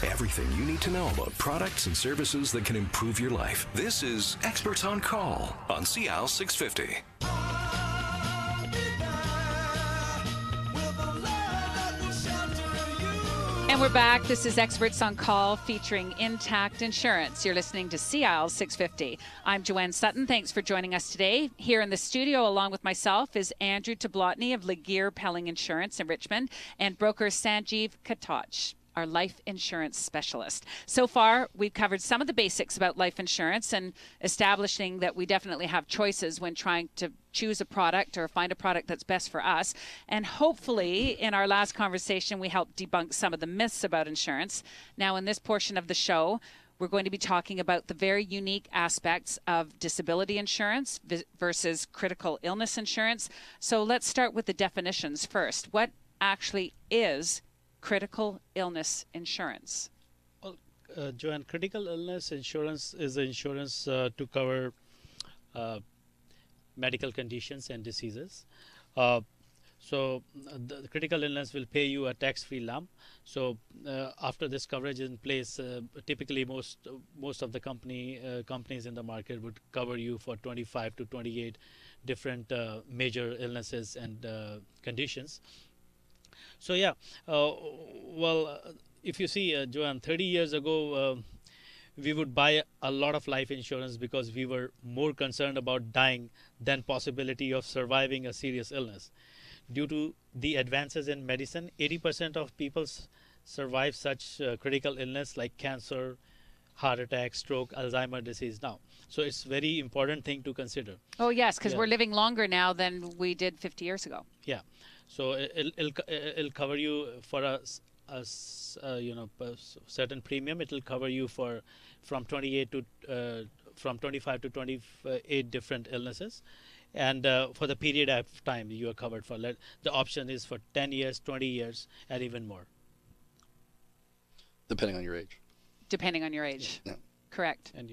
Everything you need to know about products and services that can improve your life. This is Experts on Call on CL 650. And we're back. This is Experts on Call featuring Intact Insurance. You're listening to CIL 650. I'm Joanne Sutton. Thanks for joining us today. Here in the studio, along with myself, is Andrew Tablotny of Laguerre Pelling Insurance in Richmond and broker Sanjeev Katoch, our life insurance specialist. So far, we've covered some of the basics about life insurance and establishing that we definitely have choices when trying to choose a product or find a product that's best for us. And hopefully, in our last conversation, we helped debunk some of the myths about insurance. Now, in this portion of the show, we're going to be talking about the very unique aspects of disability insurance versus critical illness insurance. So let's start with the definitions first. What actually is critical illness insurance? Well, Joanne, critical illness insurance is the insurance to cover medical conditions and diseases. So the critical illness will pay you a tax-free lump. So after this coverage is in place, typically most of the companies in the market would cover you for 25 to 28 different major illnesses and conditions. So yeah, if you see, Joanne, 30 years ago, we would buy a lot of life insurance because we were more concerned about dying than possibility of surviving a serious illness. Due to the advances in medicine, 80% of people survive such critical illness like cancer, heart attack, stroke, Alzheimer's disease now. So it's very important thing to consider. Oh yes, because we're living longer now than we did 50 years ago. Yeah. So it'll cover you for a certain premium. It'll cover you for from 25 to 28 different illnesses, and for the period of time you are covered for. The option is for 10 years, 20 years, and even more. Depending on your age. Depending on your age. Yeah. Correct. And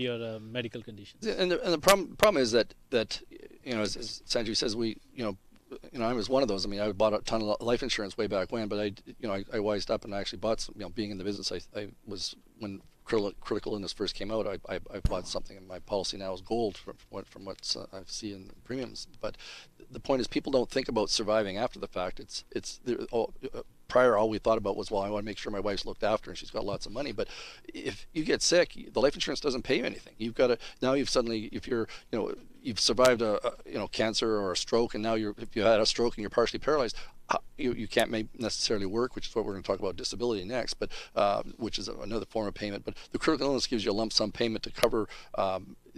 your medical conditions. Yeah, and the problem is that as Sanju says, I was one of those. I mean, I bought a ton of life insurance way back when, but I wised up and I actually bought some. Being in the business, I was when critical illness first came out. I bought something, and my policy now is gold from what I see in the premiums. But the point is, people don't think about surviving after the fact. Prior, all we thought about was, well, I want to make sure my wife's looked after and she's got lots of money. But if you get sick, the life insurance doesn't pay you anything. You've got to now. If you've survived a cancer or a stroke, and now if you had a stroke and you're partially paralyzed, you can't necessarily work, which is what we're going to talk about disability next, but which is another form of payment. But the critical illness gives you a lump sum payment to cover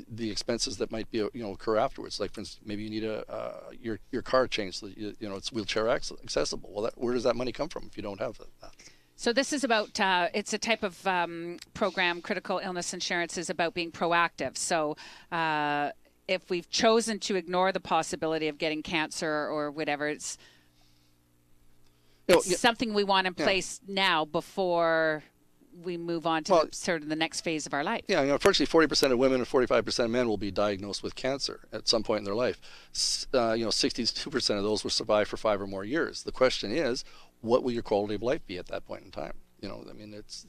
the expenses that might be occur afterwards. Like for instance, maybe you need your car changed so that it's wheelchair accessible. Well, where does that money come from if you don't have that? So this is about, it's a type of program, critical illness insurance is about being proactive. So if we've chosen to ignore the possibility of getting cancer or whatever, it's something we want in place now before we move on to sort of the next phase of our life. Yeah, unfortunately, 40% of women and 45% of men will be diagnosed with cancer at some point in their life. 62% of those will survive for 5 or more years. The question is, what will your quality of life be at that point in time? It's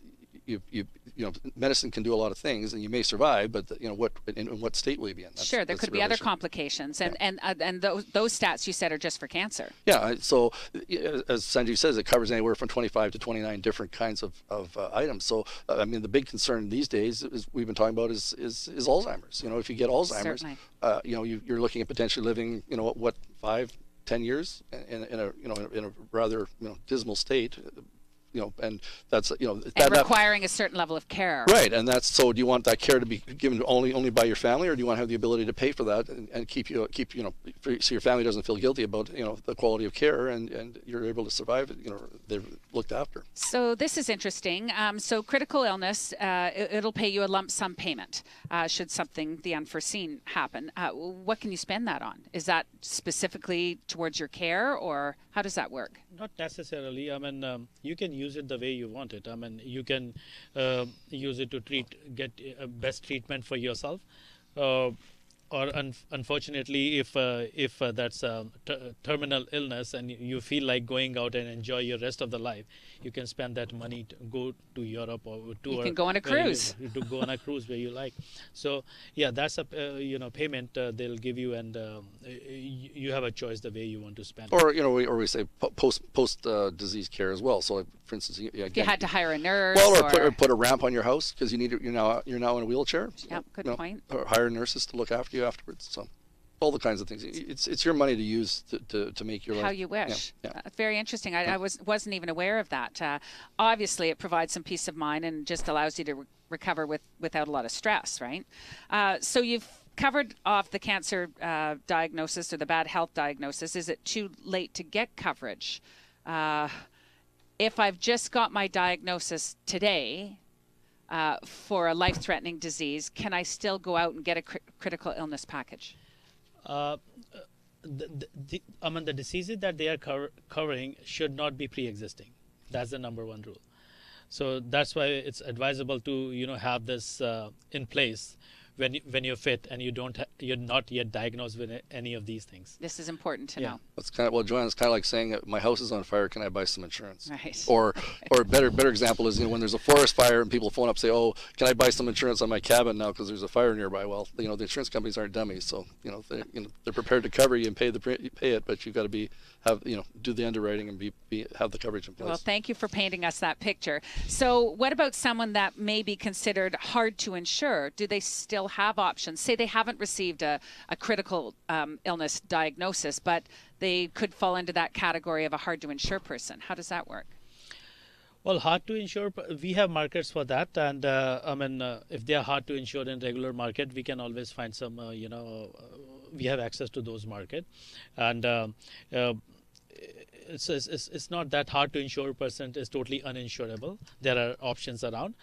medicine can do a lot of things, and you may survive, but in what state will you be in? Sure, there could be other complications, and those stats you said are just for cancer. Yeah, so as Sanjeev says, it covers anywhere from 25 to 29 different kinds of items. So the big concern these days is we've been talking about is Alzheimer's. If you get Alzheimer's, you're looking at potentially living 5-10 years in a rather dismal state. And that's and requiring a certain level of care. Right, and that's so. Do you want that care to be given only by your family, or do you want to have the ability to pay for that and keep so your family doesn't feel guilty about the quality of care and you're able to survive? They're looked after. So this is interesting. So critical illness, it'll pay you a lump sum payment should the unforeseen happen. What can you spend that on? Is that specifically towards your care, or how does that work? Not necessarily. You can use it the way you want it. You can use it to get best treatment for yourself. unfortunately, if that's a terminal illness and you feel like going out and enjoy your rest of the life, you can spend that money to go to Europe or to You can go on a cruise. to go on a cruise where you like. So yeah, that's a payment they'll give you, and you have a choice the way you want to spend it. Or or we say post disease care as well. So like, for instance, If you had to hire a nurse, or put a ramp on your house because you're now in a wheelchair. So, yeah, good point. Or hire nurses to look after you afterwards. So all the kinds of things. It's your money to use to make your life. How you wish. Yeah. Very interesting. I wasn't even aware of that. Obviously, it provides some peace of mind and just allows you to recover without a lot of stress, right? So you've covered off the cancer diagnosis or the bad health diagnosis. Is it too late to get coverage? If I've just got my diagnosis today for a life-threatening disease, can I still go out and get a critical illness package? The diseases that they are covering should not be pre-existing. That's the number one rule. So that's why it's advisable to have this in place when you're fit and you're not yet diagnosed with any of these things. This is important to know. That's kind of Joanne. It's kind of like saying, "My house is on fire. Can I buy some insurance?" Right. Or a better example is when there's a forest fire and people phone up and say, "Oh, can I buy some insurance on my cabin now because there's a fire nearby?" Well, the insurance companies aren't dummies, so they're prepared to cover you and pay it, but you've got to do the underwriting and have the coverage in place. Well, thank you for painting us that picture. So what about someone that may be considered hard to insure? Do they still have options? Say they haven't received a critical illness diagnosis, but they could fall into that category of a hard to insure person. How does that work? Well, hard to insure, we have markets for that, and if they are hard to insure in regular market, we can always find some, we have access to those market, and it's not that hard to insure person is totally uninsurable. There are options around,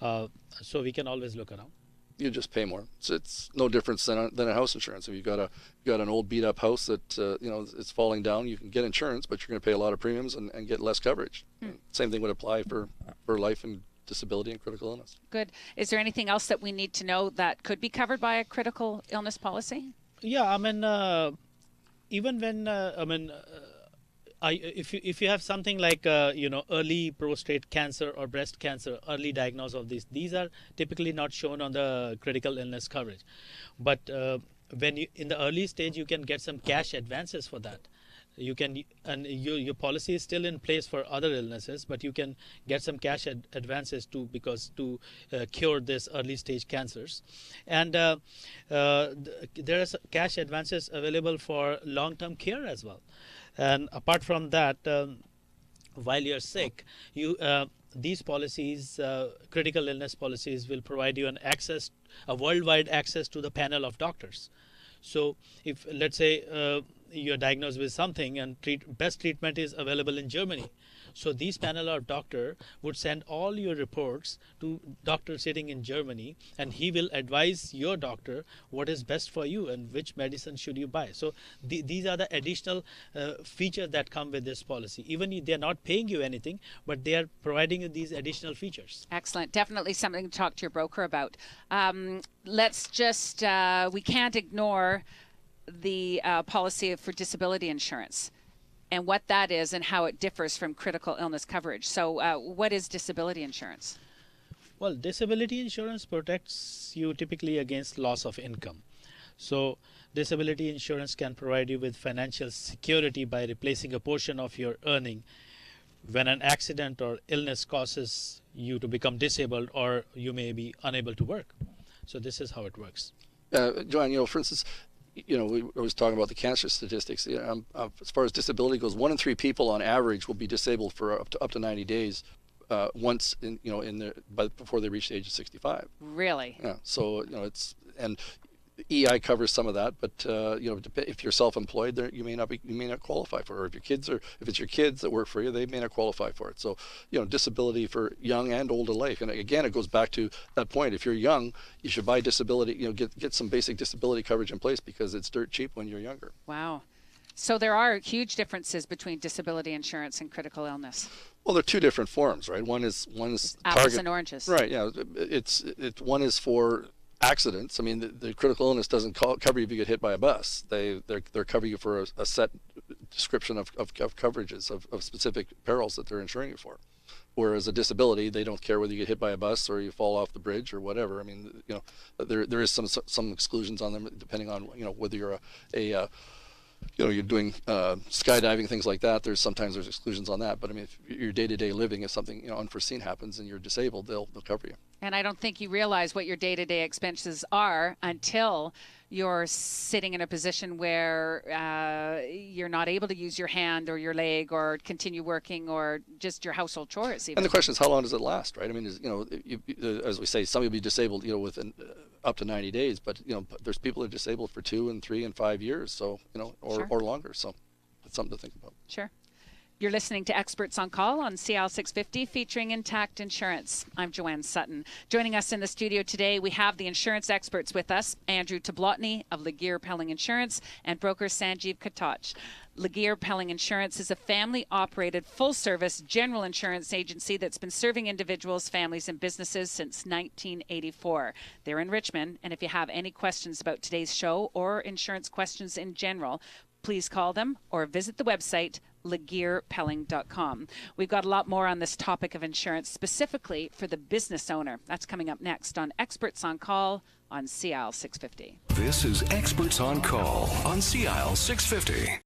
so we can always look around. You just pay more. So it's no difference than a house insurance. If you've got an old beat up house that it's falling down, you can get insurance, but you're going to pay a lot of premiums and get less coverage. Same thing would apply for life and disability and critical illness. Good. Is there anything else that we need to know that could be covered by a critical illness policy? Yeah, even when if you have something like early prostate cancer or breast cancer, early diagnosis of these are typically not shown on the critical illness coverage, but when you in the early stage, you can get some cash advances for that. You can, and your policy is still in place for other illnesses, but you can get some cash advances to cure this early stage cancers, and there are cash advances available for long-term care as well. And apart from that, while you're sick, these policies, critical illness policies, will provide you a worldwide access to the panel of doctors. So if, let's say, you're diagnosed with something and best treatment is available in Germany, so these panel of doctor would send all your reports to doctor sitting in Germany, and he will advise your doctor what is best for you and which medicine should you buy. So these are the additional features that come with this policy. Even they're not paying you anything, but they are providing you these additional features. Excellent. Definitely something to talk to your broker about. Let's just, we can't ignore the policy for disability insurance and what that is and how it differs from critical illness coverage. So what is disability insurance? Well, disability insurance protects you typically against loss of income. So disability insurance can provide you with financial security by replacing a portion of your earning when an accident or illness causes you to become disabled or you may be unable to work. So this is how it works. Joanne, for instance, we always talking about the cancer statistics. As far as disability goes, 1 in 3 people on average will be disabled for up to 90 days once before they reach the age of 65. Really? Yeah. So and EI covers some of that, but if you're self-employed, you may not qualify for it. Or if it's your kids that work for you, they may not qualify for it. So disability for young and old alike. And again, it goes back to that point. If you're young, you should buy disability. Get some basic disability coverage in place because it's dirt cheap when you're younger. Wow. So there are huge differences between disability insurance and critical illness. Well, they're two different forms, right? One is apples and oranges. Right. Yeah. One is for accidents. I mean, the critical illness doesn't cover you if you get hit by a bus. They're covering you for a set description of coverages of specific perils that they're insuring you for. Whereas a disability, they don't care whether you get hit by a bus or you fall off the bridge or whatever. I mean, there is some exclusions on them depending on whether you're you're doing skydiving, things like that. Sometimes there's exclusions on that. But I mean, if your day-to-day living, if something unforeseen happens and you're disabled, they'll cover you. And I don't think you realize what your day-to-day expenses are until you're sitting in a position where you're not able to use your hand or your leg or continue working or just your household chores even. And the question is, how long does it last, right? I mean, as we say, some will be disabled, within up to 90 days, but there's people that are disabled for 2 and 3 and 5 years, so Sure. or longer. So it's something to think about. Sure. You're listening to Experts on Call on CL 650 featuring Intact Insurance. I'm Joanne Sutton. Joining us in the studio today, we have the insurance experts with us, Andrew Tablotny of Laguerre Pelling Insurance and broker Sanjeev Katoch. Laguerre Pelling Insurance is a family-operated, full-service general insurance agency that's been serving individuals, families, and businesses since 1984. They're in Richmond, and if you have any questions about today's show or insurance questions in general, please call them or visit the website laguerrepelling.com. We've got a lot more on this topic of insurance, specifically for the business owner. That's coming up next on Experts on Call on CL 650. This is Experts on Call on CL 650.